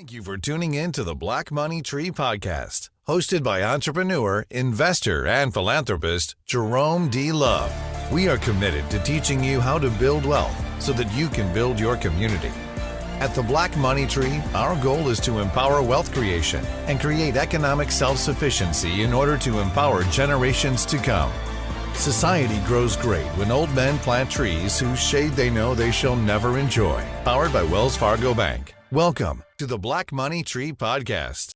Thank you for tuning in to the Black Money Tree Podcast, hosted by entrepreneur, investor, and philanthropist Jerome D. Love. We are committed to teaching you how to build wealth so that you can build your community. At the Black Money Tree, our goal is to empower wealth creation and create economic self-sufficiency in order to empower generations to come. Society grows great when old men plant trees whose shade they know they shall never enjoy. Powered by Wells Fargo Bank. Welcome to the Black Money Tree Podcast.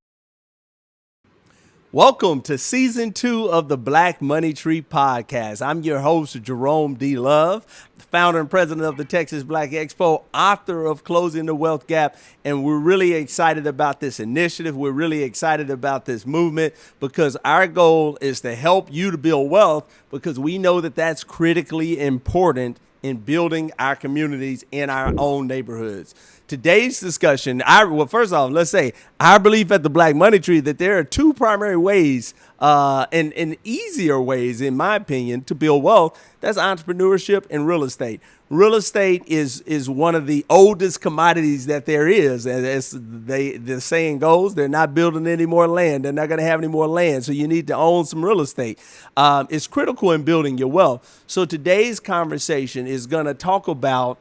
Welcome to Season 2 of the Black Money Tree Podcast. I'm your host, Jerome D. Love, the founder and president of the Texas Black Expo, author of Closing the Wealth Gap, and we're really excited about this initiative. We're really excited about this movement because our goal is to help you to build wealth because we know that that's critically important in building our communities in our own neighborhoods. Today's discussion, first off, let's say our belief at the Black Money Tree that there are two primary ways and easier ways, in my opinion, to build wealth. That's entrepreneurship and real estate. Real estate is one of the oldest commodities that there is. As the saying goes, they're not building any more land. They're not going to have any more land. So you need to own some real estate. It's critical in building your wealth. So today's conversation is going to talk about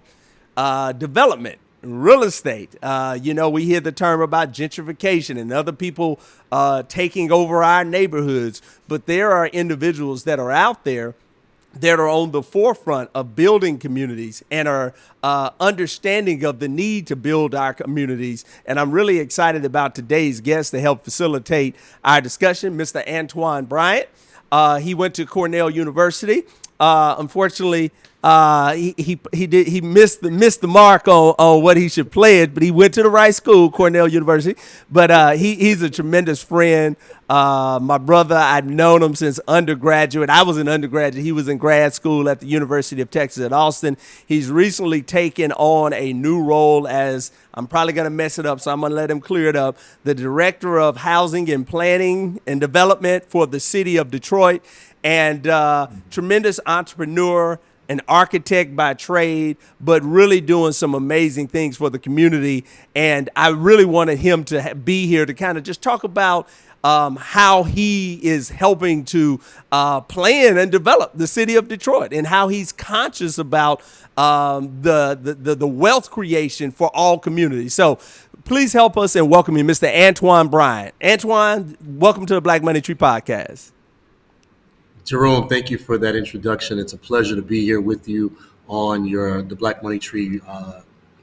development. Real estate. We hear the term about gentrification and other people taking over our neighborhoods, but there are individuals that are out there that are on the forefront of building communities and are understanding of the need to build our communities. And I'm really excited about today's guest to help facilitate our discussion, Mr. Antoine Bryant. He went to Cornell University. Unfortunately, he missed the mark on what he should pledge, but he went to the right school, Cornell University. But he's a tremendous friend. My brother, I've known him since undergraduate. I was an undergraduate. He was in grad school at the University of Texas at Austin. He's recently taken on a new role as, I'm probably going to mess it up, so I'm going to let him clear it up, the Director of Housing and Planning and Development for the city of Detroit, and tremendous entrepreneur, an architect by trade, but really doing some amazing things for the community. And I really wanted him to be here to kind of just talk about how he is helping to plan and develop the city of Detroit and how he's conscious about the wealth creation for all communities. So please help us and welcome you, Mr. Antoine Bryant. Antoine, welcome to the Black Money Tree Podcast. Jerome, thank you for that introduction. It's a pleasure to be here with you on the Black Money Tree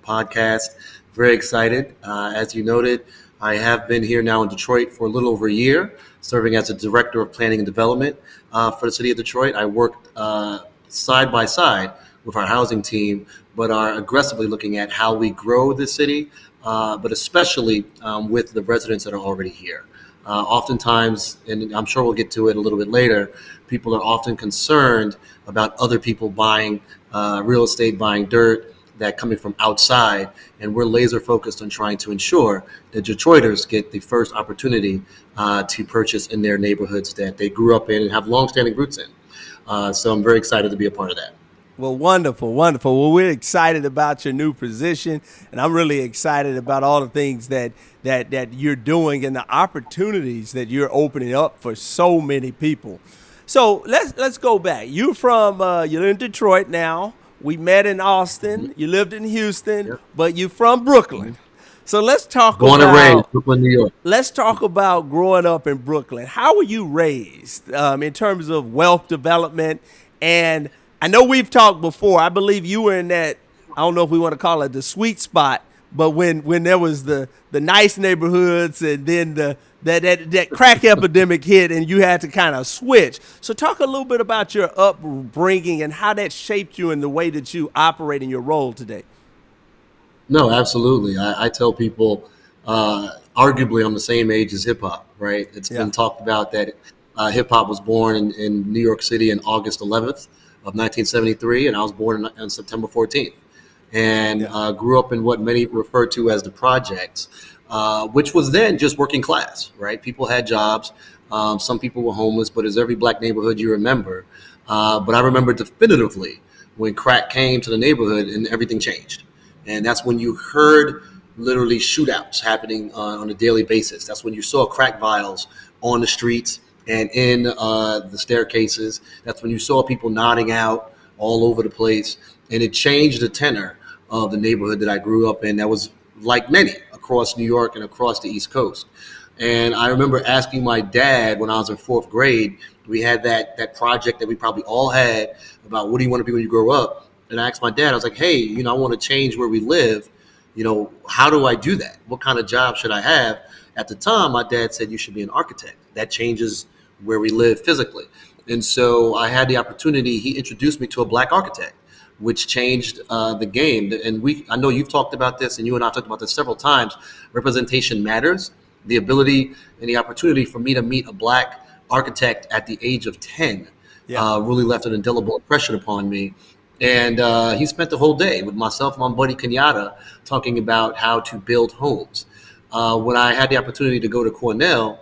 podcast. Very excited. As you noted, I have been here now in Detroit for a little over a year, serving as a Director of Planning and Development for the city of Detroit. I worked side by side with our housing team, but are aggressively looking at how we grow the city, but especially with the residents that are already here. Oftentimes, and I'm sure we'll get to it a little bit later, people are often concerned about other people buying real estate, buying dirt that coming from outside, and we're laser focused on trying to ensure that Detroiters get the first opportunity to purchase in their neighborhoods that they grew up in and have longstanding roots in. So I'm very excited to be a part of that. Well, wonderful, wonderful. Well, we're excited about your new position, and I'm really excited about all the things that you're doing and the opportunities that you're opening up for so many people. So let's go back. You're in Detroit now. We met in Austin. You lived in Houston, yep. But you're from Brooklyn. So let's talk Born and raised, Brooklyn, New York. Let's talk about growing up in Brooklyn. How were you raised in terms of wealth development? And I know we've talked before. I believe you were in that, I don't know if we want to call it the sweet spot, but when there was the nice neighborhoods and then that crack epidemic hit and you had to kind of switch. So talk a little bit about your upbringing and how that shaped you in the way that you operate in your role today. No, absolutely. I tell people, arguably I'm the same age as hip hop, right? It's been talked about that hip hop was born in New York City on August 11th of 1973, and I was born on September 14th. And grew up in what many refer to as the projects, which was then just working class, right? People had jobs. Some people were homeless, but as every black neighborhood you remember. But I remember definitively when crack came to the neighborhood and everything changed. And that's when you heard literally shootouts happening on a daily basis. That's when you saw crack vials on the streets and in the staircases. That's when you saw people nodding out all over the place. And it changed the tenor of the neighborhood that I grew up in. That was like many across New York and across the East Coast. And I remember asking my dad when I was in fourth grade, we had that project that we probably all had about what do you want to be when you grow up. And I asked my dad, I was like, hey, I want to change where we live. How do I do that? What kind of job should I have? At the time, my dad said you should be an architect. That changes where we live physically. And so I had the opportunity. He introduced me to a black architect, which changed the game. And I know you've talked about this, and you and I have talked about this several times. Representation matters. The ability and the opportunity for me to meet a black architect at the age of 10 really left an indelible impression upon me. And he spent the whole day with myself and my buddy Kenyatta talking about how to build homes. When I had the opportunity to go to Cornell,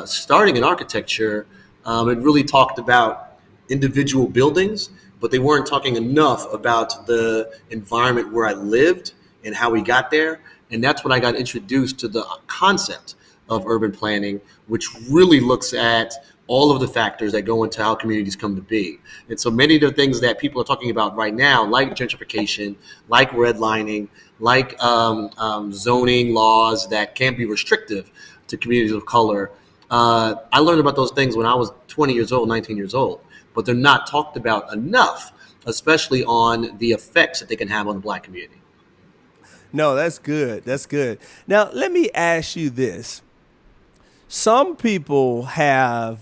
starting in architecture, it really talked about individual buildings, but they weren't talking enough about the environment where I lived and how we got there. And that's when I got introduced to the concept of urban planning, which really looks at all of the factors that go into how communities come to be. And so many of the things that people are talking about right now, like gentrification, like redlining, like zoning laws that can be restrictive to communities of color, I learned about those things when I was 20 years old, 19 years old, but they're not talked about enough, especially on the effects that they can have on the black community. No, that's good. That's good. Now, let me ask you this. Some people have,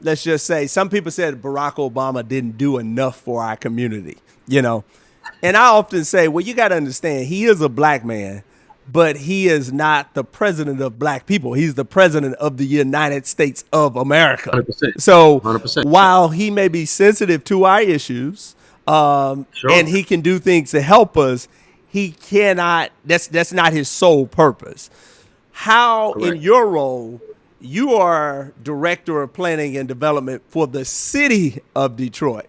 let's just say, some people said Barack Obama didn't do enough for our community, And I often say, well, you got to understand, he is a black man, but he is not the president of black people. He's the president of the United States of America. 100%. So 100%. while he may be sensitive to our issues, Sure. and he can do things to help us, he cannot, that's not his sole purpose. How, Correct. in your role, you are director of planning and development for the city of Detroit.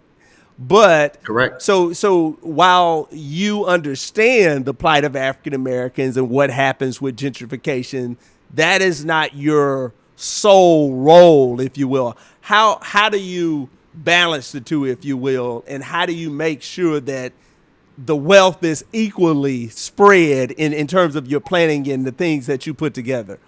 But Correct. So while you understand the plight of African Americans and what happens with gentrification, that is not your sole role, if you will. How do you balance the two, if you will, and how do you make sure that the wealth is equally spread in terms of your planning and the things that you put together?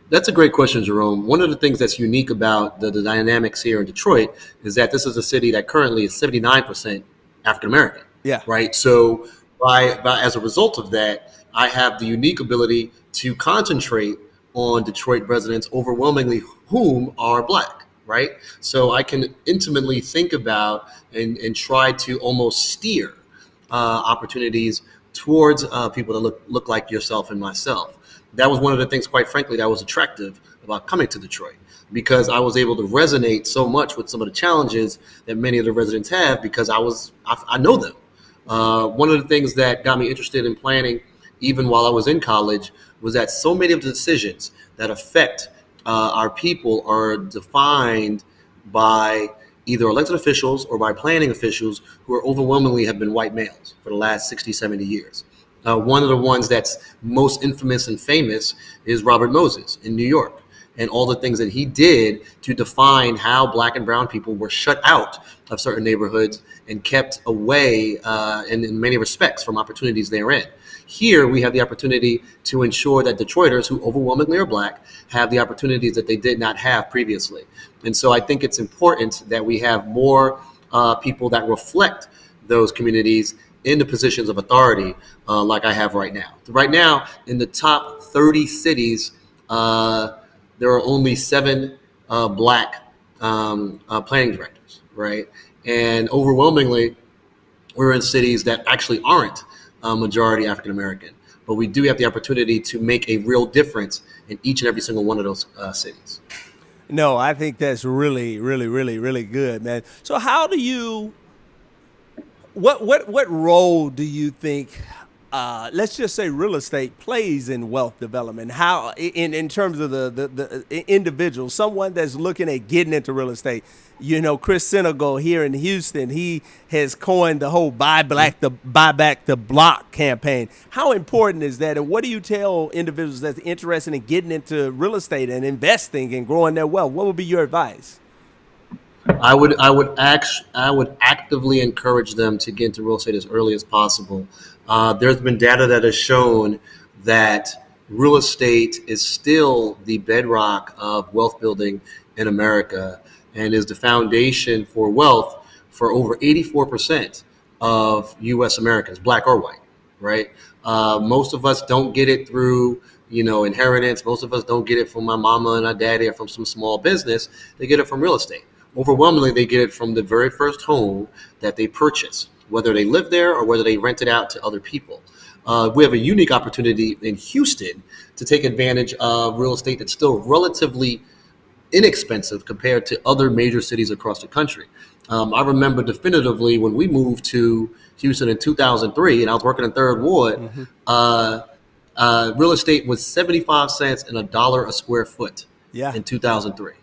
That's a great question, Jerome. One of the things that's unique about the dynamics here in Detroit is that this is a city that currently is 79% African American. Yeah. Right. So by as a result of that, I have the unique ability to concentrate on Detroit residents, overwhelmingly whom are black. Right. So I can intimately think about and try to almost steer opportunities towards people that look like yourself and myself. That was one of the things, quite frankly, that was attractive about coming to Detroit, because I was able to resonate so much with some of the challenges that many of the residents have, because I know them. One of the things that got me interested in planning, even while I was in college, was that so many of the decisions that affect our people are defined by either elected officials or by planning officials who are overwhelmingly have been white males for the last 60, 70 years. One of the ones that's most infamous and famous is Robert Moses in New York, and all the things that he did to define how black and brown people were shut out of certain neighborhoods and kept away in many respects from opportunities therein. Here, we have the opportunity to ensure that Detroiters, who overwhelmingly are black, have the opportunities that they did not have previously. And so I think it's important that we have more people that reflect those communities in the positions of authority like I have right now. Right now, in the top 30 cities, there are only 7 black planning directors, right? And overwhelmingly, we're in cities that actually aren't majority African American. But we do have the opportunity to make a real difference in each and every single one of those cities. No, I think that's really, really, really, really good, man. So how do you, what role do you think let's just say real estate plays in wealth development. How in terms of the individual, someone that's looking at getting into real estate. You know, Chris Senegal here in Houston, he has coined the whole buy back the block campaign. How important is that? And what do you tell individuals that's interested in getting into real estate and investing and growing their wealth? What would be your advice? I would actively encourage them to get into real estate as early as possible. There's been data that has shown that real estate is still the bedrock of wealth building in America and is the foundation for wealth for over 84% of U.S. Americans, black or white, right? Most of us don't get it through, inheritance. Most of us don't get it from my mama and our daddy or from some small business. They get it from real estate. Overwhelmingly, they get it from the very first home that they purchase, whether they live there or whether they rent it out to other people. We have a unique opportunity in Houston to take advantage of real estate that's still relatively inexpensive compared to other major cities across the country. I remember definitively when we moved to Houston in 2003, and I was working in Third Ward, real estate was 75 cents and $1 a square foot in 2003.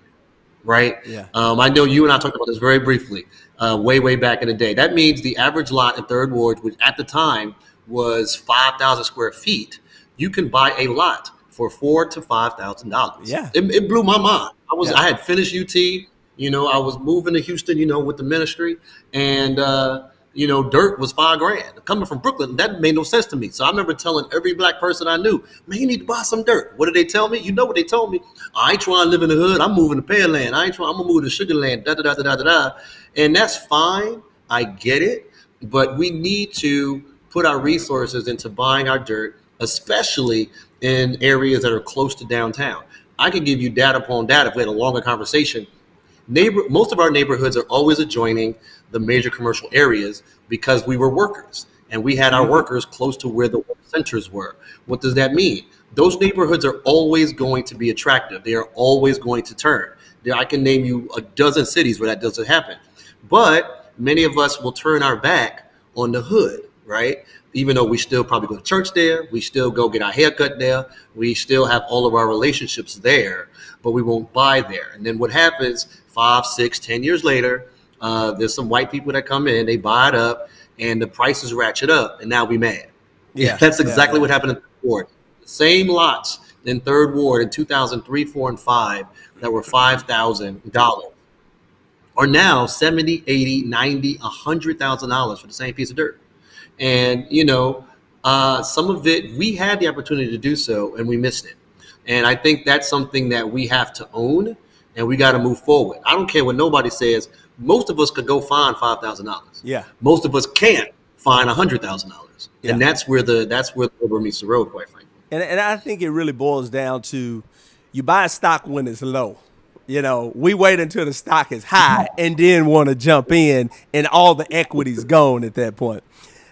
Right? Yeah. I know you and I talked about this very briefly, way back in the day. That means the average lot in Third Ward, which at the time was 5,000 square feet, you can buy a lot for $4,000 to $5,000. Yeah. It blew my mind. I had finished UT, I was moving to Houston, with the ministry, and dirt was $5,000. Coming from Brooklyn, that made no sense to me. So I remember telling every black person I knew, man, you need to buy some dirt. What did they tell me? You know what they told me? I ain't trying to live in the hood. I'm moving to Pearland. I'm gonna move to Sugarland. And that's fine. I get it, but we need to put our resources into buying our dirt, especially in areas that are close to downtown. I can give you data upon data if we had a longer conversation. Most of our neighborhoods are always adjoining the major commercial areas because we were workers and we had our workers close to where the work centers were. What does that mean? Those neighborhoods are always going to be attractive. They are always going to turn. I can name you a dozen cities where that doesn't happen. But many of us will turn our back on the hood, right? Even though we still probably go to church there, we still go get our hair cut there, we still have all of our relationships there, but we won't buy there. And then what happens 5, 6, 10 years later, there's some white people that come in, they buy it up, and the prices ratchet up, and now we mad. Yeah, That's exactly what happened in Third Ward. The same lots in Third Ward in 2003, 4, and 5 that were $5,000 are now $70,000, $80,000, $90,000, $100,000 for the same piece of dirt. And, some of it, we had the opportunity to do so, and we missed it. And I think that's something that we have to own, and we got to move forward. I don't care what nobody says. Most of us could go find $5,000. Yeah. Most of us can't find $100,000. Yeah. And that's where the rubber meets the road, quite frankly. And I think it really boils down to you buy stock when it's low. We wait until the stock is high and then want to jump in, and all the equity's gone at that point.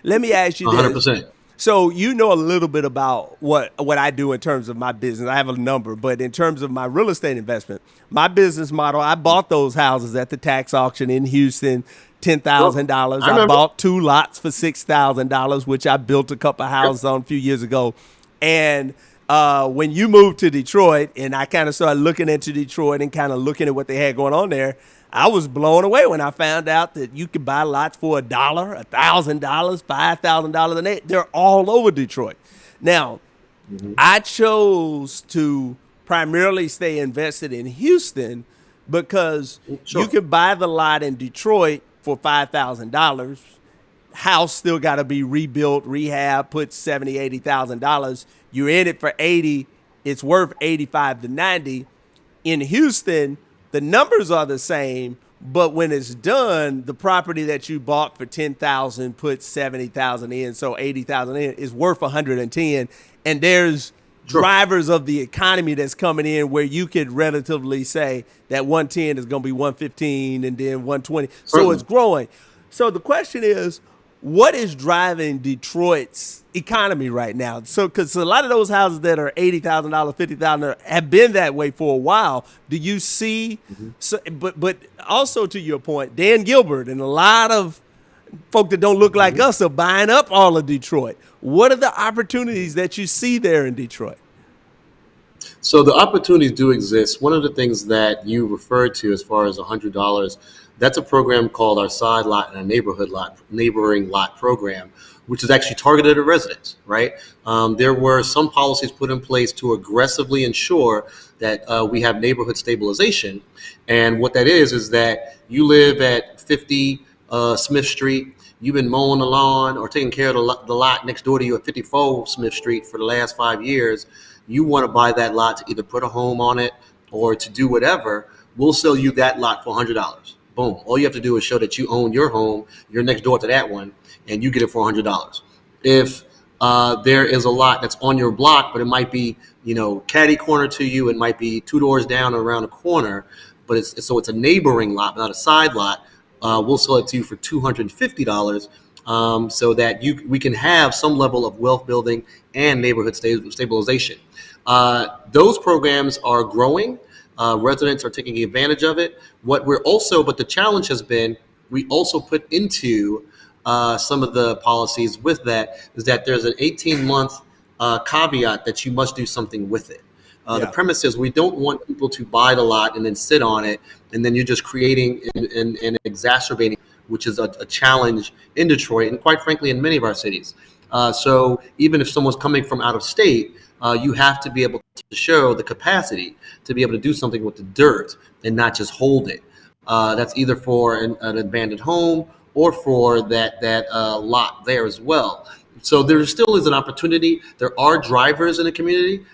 Let me ask you this. 100%. So you know a little bit about what I do in terms of my business. I have a number, but in terms of my real estate investment, my business model, I bought those houses at the tax auction in Houston, $10,000. I bought 2 lots for $6,000, which I built a couple of houses on a few years ago. And when you moved to Detroit, and I kind of started looking into Detroit and kind of looking at what they had going on there, I was blown away when I found out that you could buy lots for $1, $1,000, $5,000 a net. They're all over Detroit. Now, I chose to primarily stay invested in Houston because you could buy the lot in Detroit for $5,000. House still got to be rebuilt, rehab, put $70,000, $80,000. You're in it for 80. It's worth 85 to 90. In Houston, the numbers are the same, but when it's done, the property that you bought for $10,000 put $70,000 in, so $80,000 in is worth 110. And there's drivers of the economy that's coming in where you could relatively say that 110 is going to be 115 and then 120. So it's growing. So the question is, what is driving Detroit's economy right now? So, because a lot of those houses that are $80,000, $50,000 have been that way for a while. Do you see? So, but also to your point, Dan Gilbert and a lot of folk that don't look like us are buying up all of Detroit. What are the opportunities that you see there in Detroit? So the opportunities do exist. One of the things that you referred to as far as $100, that's a program called our side lot and a neighboring lot program, which is actually targeted at residents, right? There were some policies put in place to aggressively ensure that we have neighborhood stabilization. And what that is that you live at 50 Smith Street, you've been mowing the lawn or taking care of the lot next door to you at 54 Smith Street for the last 5 years. You want to buy that lot to either put a home on it or to do whatever, we'll sell you that lot for $100. Boom. All you have to do is show that you own your home, you're next door to that one, and you get it for $100. If there is a lot that's on your block, but it might be, catty corner to you, it might be 2 doors down or around a corner, but it's a neighboring lot, not a side lot, we'll sell it to you for $250. So that we can have some level of wealth building and neighborhood stabilization. Those programs are growing. Residents are taking advantage of it. But the challenge has been, we also put into some of the policies with that is that there's an 18-month caveat that you must do something with it. The premise is we don't want people to buy the lot and then sit on it, and then you're just creating and exacerbating, which is a challenge in Detroit and quite frankly in many of our cities. So even if someone's coming from out of state, you have to be able to show the capacity to be able to do something with the dirt and not just hold it. That's either for an abandoned home or for that lot there as well. So there still is an opportunity. There are drivers in the community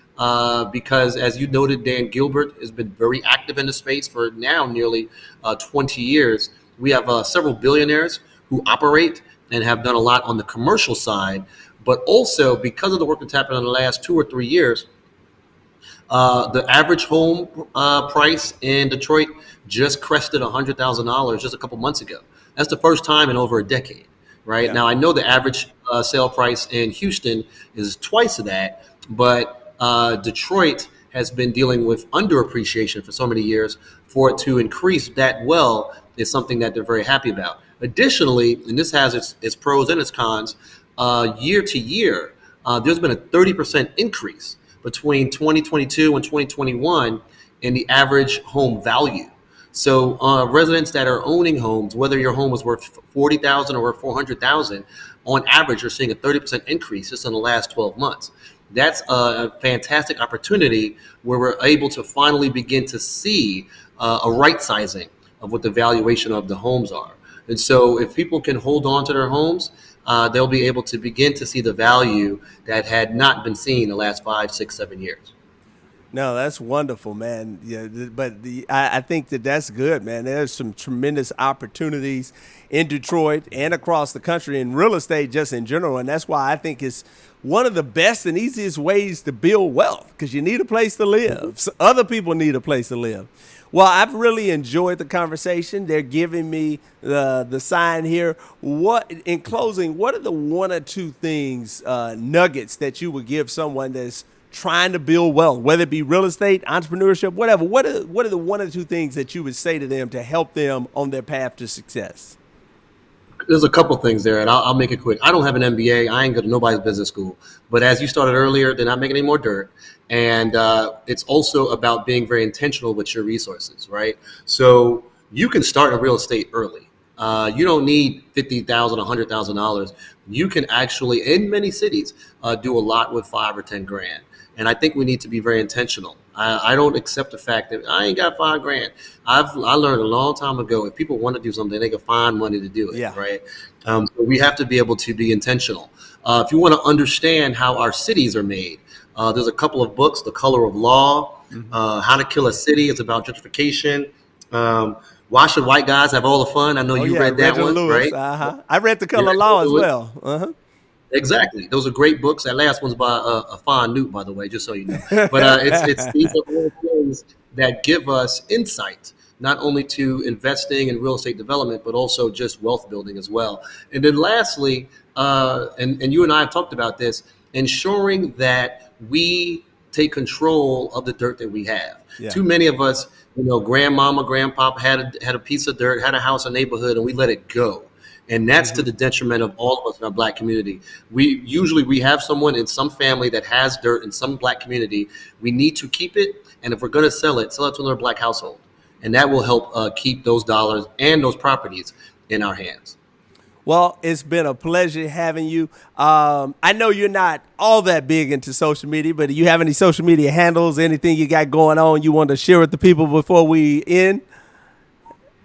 because, as you noted, Dan Gilbert has been very active in the space for now nearly 20 years. We have several billionaires who operate and have done a lot on the commercial side, but also because of the work that's happened in the last 2 or 3 years, the average home price in Detroit just crested $100,000 just a couple months ago. That's the first time in over a decade, right? Yeah. Now, I know the average sale price in Houston is twice of that, but Detroit has been dealing with underappreciation for so many years. For it to increase that well is something that they're very happy about. Additionally, and this has its pros and its cons, year to year, there's been a 30% increase between 2022 and 2021 in the average home value. So residents that are owning homes, whether your home was worth $40,000 or worth $400,000, on average, you're seeing a 30% increase just in the last 12 months. That's a fantastic opportunity where we're able to finally begin to see a right sizing of what the valuation of the homes are. And so if people can hold on to their homes, they'll be able to begin to see the value that had not been seen the last 5, 6, 7 years. No, that's wonderful, man. Yeah, but I think that's good, man. There's some tremendous opportunities in Detroit and across the country in real estate just in general. And that's why I think it's one of the best and easiest ways to build wealth, because you need a place to live. So other people need a place to live. Well, I've really enjoyed the conversation. They're giving me the sign here. In closing, what are the 1 or 2 things, nuggets that you would give someone that's trying to build wealth, whether it be real estate, entrepreneurship, whatever? What are the 1 or 2 things that you would say to them to help them on their path to success? There's a couple things there, and I'll make it quick. I don't have an MBA. I ain't go to nobody's business school. But as you started earlier, they're not making any more dirt. And it's also about being very intentional with your resources, right? So you can start in real estate early. You don't need $50,000, $100,000. You can actually, in many cities, do a lot with $5 or $10 grand. And I think we need to be very intentional. I don't accept the fact that I ain't got $5 grand. I learned a long time ago, if people want to do something, they can find money to do it, right? So we have to be able to be intentional. If you want to understand how our cities are made, there's a couple of books, The Color of Law, How to Kill a City. It's about gentrification. Why Should White Guys Have All the Fun? I know you read that one, Lewis, right? I read The Color of Law as well. Exactly. Those are great books. That last one's by Afan Newt, by the way, just so you know. But these are all things that give us insight, not only to investing in real estate development, but also just wealth building as well. And then lastly, and you and I have talked about this, ensuring that we take control of the dirt that we have. Yeah. Too many of us, grandmama, grandpapa had a piece of dirt, had a house, a neighborhood, and we let it go. And that's to the detriment of all of us in our Black community. We have someone in some family that has dirt in some Black community. We need to keep it. And if we're going to sell it to another Black household. And that will help keep those dollars and those properties in our hands. Well, it's been a pleasure having you. I know you're not all that big into social media, but do you have any social media handles, anything you got going on you want to share with the people before we end?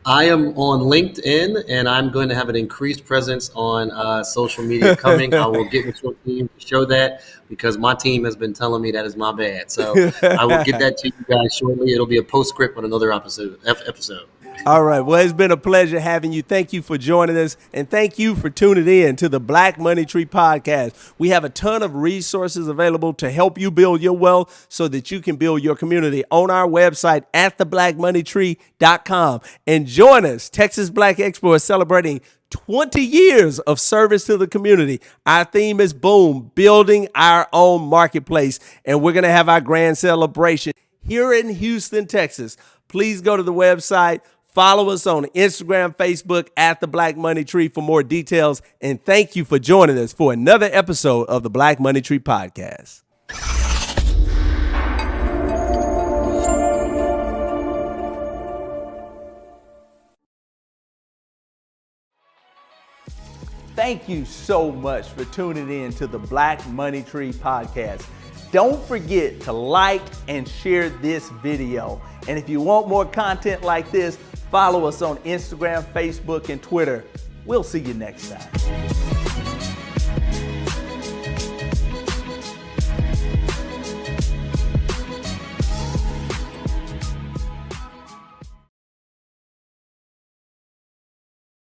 I am on LinkedIn, and I'm going to have an increased presence on social media coming. I will get with your team to show that, because my team has been telling me that is my bad. So I will get that to you guys shortly. It'll be a postscript on another episode. All right. Well, it's been a pleasure having you. Thank you for joining us. And thank you for tuning in to the Black Money Tree podcast. We have a ton of resources available to help you build your wealth so that you can build your community on our website at theblackmoneytree.com. And join us. Texas Black Expo is celebrating 20 years of service to the community. Our theme is Boom, building our own marketplace. And we're going to have our grand celebration here in Houston, Texas. Please go to the website. Follow us on Instagram, Facebook at The Black Money Tree for more details. And thank you for joining us for another episode of the Black Money Tree podcast. Thank you so much for tuning in to the Black Money Tree podcast. Don't forget to like and share this video. And if you want more content like this, follow us on Instagram, Facebook, and Twitter. We'll see you next time.